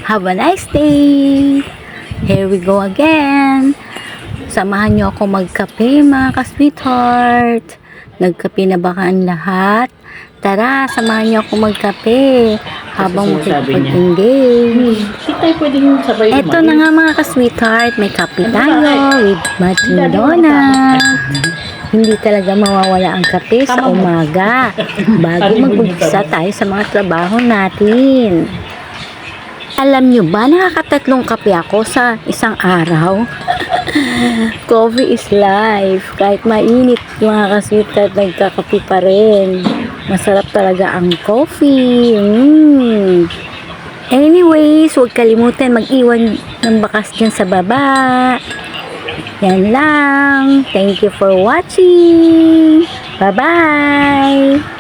Have a nice day! Here we go again! Samahan nyo ako magkape mga ka-sweetheart. Nagkape na ba ang lahat? Tara, samahan nyo ako magkape habang makikipag-engage. Hindi tayo pwedeng sabay Eto na nga mga ka-sweetheart, may kape tayo with matching donut. Hindi talaga mawawala ang kape sa umaga bago mag-umpisa tayo sa mga trabaho natin. Alam nyo ba, nakakatatlong kape ako sa isang araw? Coffee is life. Kahit mainit mga ka-sweetheart, nagkakape pa rin. Masarap talaga ang coffee. Anyways, huwag kalimutan mag-iwan ng bakas dyan sa baba. Yan lang. Thank you for watching. Bye-bye.